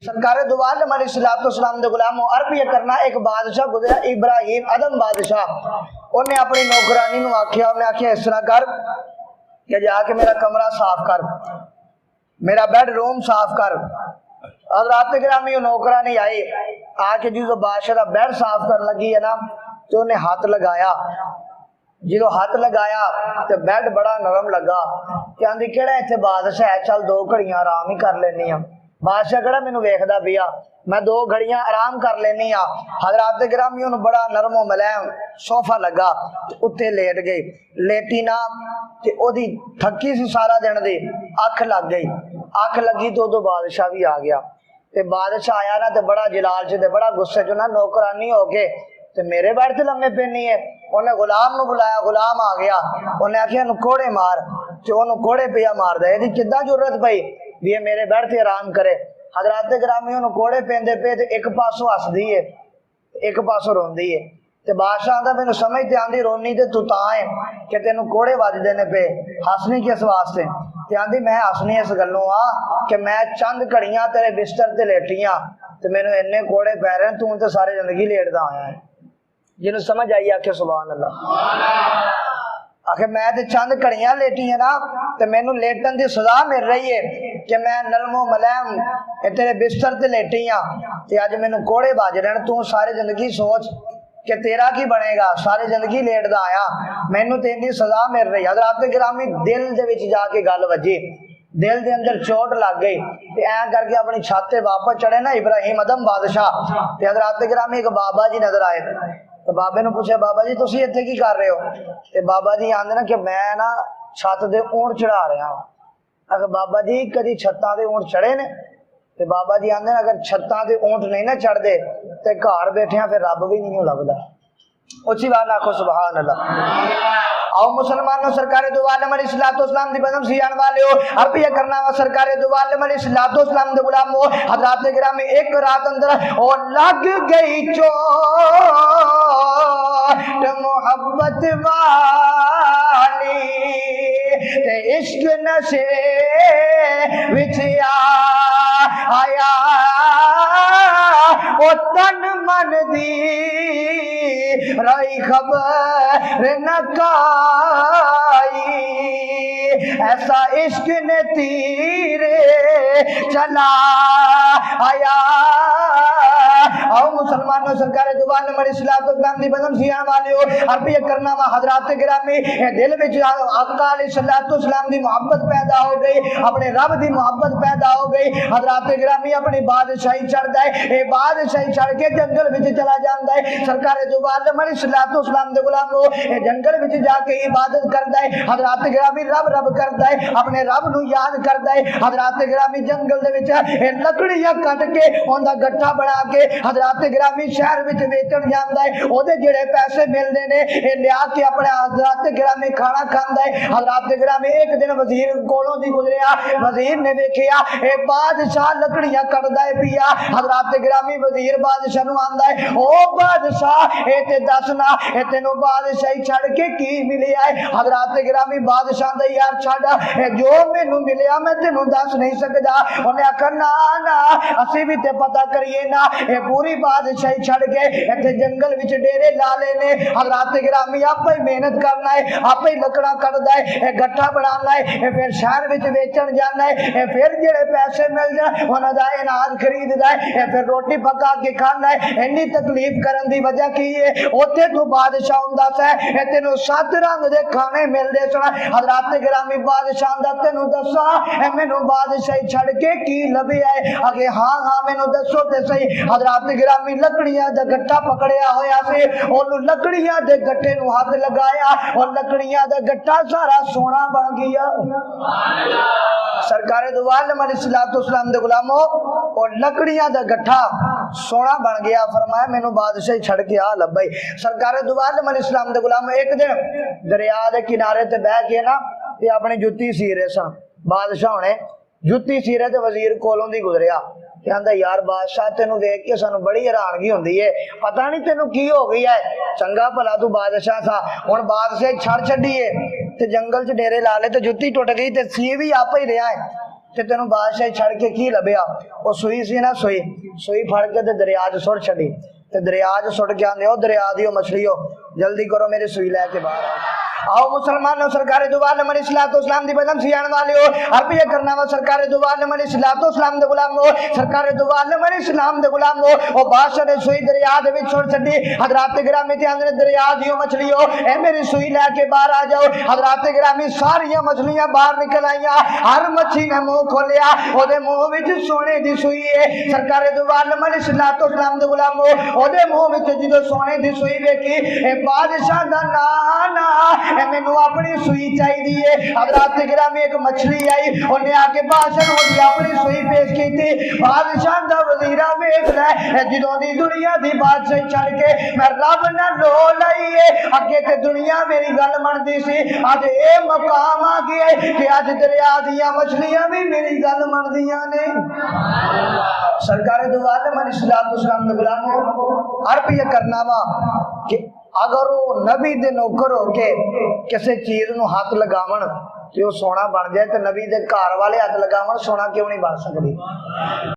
سرکار دو عالم علیہ السلام دے غلاموں عربی کرنا ایک بادشاہ گزرا ابراہیم ادم بادشاہ. انہیں اپنی نوکرانی نو آکھیا، انہیں آکھیا اس طرح کر کہ جا کے میرا کمرہ صاف کر، میرا بیڈ روم صاف کر. حضرات گرامی نوکرانی آئی آ کے جو بادشاہ دا بیڈ صاف کر لگی ہے نا تو انہیں ہاتھ لگایا. جدو ہاتھ لگایا تو بیڈ بڑا نرم لگا کہ آندھی کہڑا اتنے بادشاہ ہے، چل دو گھڑیاں آرام ہی کر لینی ہوں. بادشاہ کہڑا مینوں ویکھدا پیا، میں دو گھڑیاں آرام کر لینی ہاں. حضرات گرامی انہوں بڑا نرم و ملائم صوفہ لگا، اتنے لیٹ گئی. لیٹی نا تے او دی تھکی سی سارا دن دی، اکھ لگ گئی. اکھ لگی تو ادو بادشاہ بھی آ گیا. تے بادشاہ آیا نا تے بڑا جلال چ تے بڑا غصے چ نا نوکرانی ہو کے تے میرے بیٹھ تے لمے پینی ہے. انہیں غلام نو بلایا، غلام آ گیا. انہیں آخیا نو کوڑے مار، تے انہوں کوڑے پیا مار دے. یہ کداں ضرورت پئی بھی یہ میرے بیٹھ تے آرام کرے. حضرات گرامی انہوں کوڑے پیندے پے تے ایک پاسوں ہس دی ہے ایک پاسوں روندی ہے. تے بادشاہ آندا مینوں سمجھ تے آندی رونی تے تو تاں ہے کہ تینوں کوڑے وجدے نے پے، ہسنی کس واسطے؟ تے آندی میں ہسنی اس گلوں کہ میں چند گھڑیاں تیرے بستر تے لیٹیاں تے مینوں انے کوڑے پے رہے تو تے ساری زندگی لیٹدا آیا ہے. جنوں سمجھ آئی آکھے سبحان اللہ. آخر میں تے چند گھڑیاں لیٹی ہیں نا تے مینوں لیٹن دی سزا مل رہی ہے کہ میں نرم و ملائم تیرے بستر تے لیٹی ہاں تے اج مینوں کوڑے بج رہے ہیں. تو ساری زندگی سوچ کہ تیرا کی بنے گا، ساری زندگی لیٹ دا آیا، مینوں تے اتنی سزا مل رہی. حضرات گرامی دل دے وچ جا کے گل وجی، دل دے اندر چوٹ لگ گئی تے ایں کر کے اپنی چھت تے واپس چڑھے نا ابراہیم ادم بادشاہ. تے حضرات گرامی ایک بابا جی نظر آئے تو بابے نے پوچھا بابا جی تسی اتنے کی کر رہے ہو؟ تے بابا جی آندے نا کہ میں نا چھت دے اونٹ چڑھا رہا ہوں. اگر بابا جی کدی چھتاں دے اونٹ چڑھے نے؟ تے بابا جی آندے نا اگر چھتاں دے اونٹ نہیں نہ چڑھ دے تے گھر بیٹھیاں پھر رب بھی نہیں لبدا. اچھی بات آکھو سبحان اللہ. آؤ مسلمانوں سرکار دو عالم علیہ السلام دی بدم سیان والے ہو عربیہ کرنا وا سرکار دو عالم علیہ السلام دے غلام ہو. حضرات گرامی ایک رات اندر او لگ گئی چوٹ محبت والی تے عشق نشے وچ آیا او تن من دی رائی خبر نہ کائی. ایسا عشق نے تیرے چلا آیا. آؤ مسلمانوں سرکار دو عالم علیہ السلام دی بدن سیان والے ہو عربیہ کرنا وا. حضرات گرامی دل وچ آقا علیہ السلام دی محبت پیدا ہو گئی، اپنے رب دی محبت پیدا ہو گئی. حضرات گرامی اپنی بادشاہی چڑھدا ہے، اے بادشاہی چڑھ کے جنگل وچ چلا جاندا ہے. سرکار دو عالم علیہ السلام دے غلام ہو اے جنگل وچ جا کے عبادت کردا ہے. حضرات گرامی رب کردا ہے، اپنے رب نو یاد کردا ہے. حضرات گرامی جنگل دے وچ اے لکڑیاں کٹ کے اوندا گٹھا بنا کے حضرات گرامی شہر وچ ویچن جاندا ہے. او دے جڑے پیسے ملدے نے اے لیا کے اپنے حضرات گرامی کھانا کھاندا ہے. حضرات گرامی ایک دن وزیر کولوں دی گزریا، وزیر نے ویکھیا اے بادشاہ لکڑیاں کٹدا ہے پیا. حضرات گرامی وزیر بادشاہ نو آندا ہے او بادشاہ اے تے دسنا اے تینو بادشاہی چھڑ کے کی ملیا ہے؟ حضرات گرامی بادشاہ دے یار چھڑ اے جو مینوں ملیا میں تینو دس نہیں سکدا. اونے آکھا نا نا اسی بھی تے پتہ کریے نا اے پوری بادشاہی چھڑ کے ایتھے جنگل وچ ڈیرے لا لے نے. حضرات گرامی آپ ہی محنت کرنا ہے، آپ ہی لکڑا کٹدا ہے، اے گٹھا بنانا ہے، اے پھر شہر وچ ویچن جانا ہے، اے پھر جڑے پیسے مل جان انہاں دا اناج خریددا ہے، اے پھر روٹی پکا کے کھانا ہے. اینی تکلیف کرن دی وجہ کی ہے؟ اوتھے تو بادشاہ ہوندا سی اے تینوں 7 رنگ دے کھانے ملدے سن. حضرات گرامی بادشاہ دا تینوں دساں اے مینوں بادشاہی چھڑ کے کی لبیا ہے؟ اگے ہاں ہاں مینوں دسو تے صحیح. حضرات گرامی لکڑیاں دا گٹھا پکڑیا ہویا سی، اونوں لکڑیاں دے گٹھے نو ہاتھ لگایا اور لکڑیاں دا گٹھا سارا سونا بن گیا. سرکار دو عالم علیہ السلام دے غلاموں اور لکڑیاں دا گٹھا سونا بن گیا. فرمایا مینوں بادشاہی چھڑ کے آ لبئی. سرکار دو عالم علیہ السلام دے غلاموں ایک دن دریا دے کنارے تے بیٹھ کے نا تے اپنی جُتی سی رہے سن. بادشاہ نے جُتی سی رہے تے وزیر کولوں دی گزریا. کہندا یار بادشاہ تینوں دیکھ کے سانوں بڑی حیرانگی ہوندی ہے، پتہ نہیں تینوں کی ہو گئی ہے. چنگا بھلا تو بادشاہ تھا، ہن بادشاہ چھڑ چھڈی ہے تے جنگل چ ڈیرے لا لے تے جُتی ٹوٹ گئی تے سی بھی آپ ہی رہا ہے. تے تینوں بادشاہ چھڑ کے کی لبیا وہ سوئی سی نا سوئی پھڑ کے تے دریا چ سٹ چھڈی تے دریا چ سٹ کے آندے او دریا دیو مچھلیو جلدی کرو میری سوئی لے کے باہر آؤ مسلمانوں سرکار دو عالم علیہ الصلوۃ والسلام دی بدن سیان والیو عربی کرنا وا سرکار دو عالم علیہ الصلوۃ والسلام دے غلام ہو سرکار دو عالم علیہ السلام دے غلام ہو او بادشاہ نے سوئی دریا دے وچ چھوڑ چھڈی حضرات گرامی تے اندر دریا دیو مچھلیو اے میری سوئی لے کے باہر آ جاؤ حضرات گرامی ساری مچھلیاں باہر نکل آئیاں ہر مچھی نے منہ کھولیا او دے منہ وچ سونے دی سوئی ہے سرکار دو عالم علیہ الصلوۃ والسلام دے غلام ہو او دے منہ وچ جدوں سونے دی سوئی ویکھی اے بادشاہ دا نانا اے مینوں اپنی سوئی چاہیے حضرات گرامی ایک مچھلی آئی انہیں آ کے بادشاہ نوں اپنی سوئی پیش کی تھی بادشاہ دا وزیرا ویکھ لے جدوں دی دنیا دی بادشاہ چھڑ کے میں رب نہ لو لائیے اگے تے دنیا میری گل منتی سی اج اے مقام آ گیا کہ اج دریا دیاں مچھلیاں بھی میری گل مندیاں نے سرکار دو عالم علیہ الصلوۃ والسلام دے غلامو عرب یہ کرنا وا کہ اگر وہ نبی دے نوکر ہو کے کسی چیز نو ہاتھ لگاون تے وہ سونا بن جائے تے نبی دے گھر والے ہاتھ لگاون سونا کیوں نہیں بن سکدی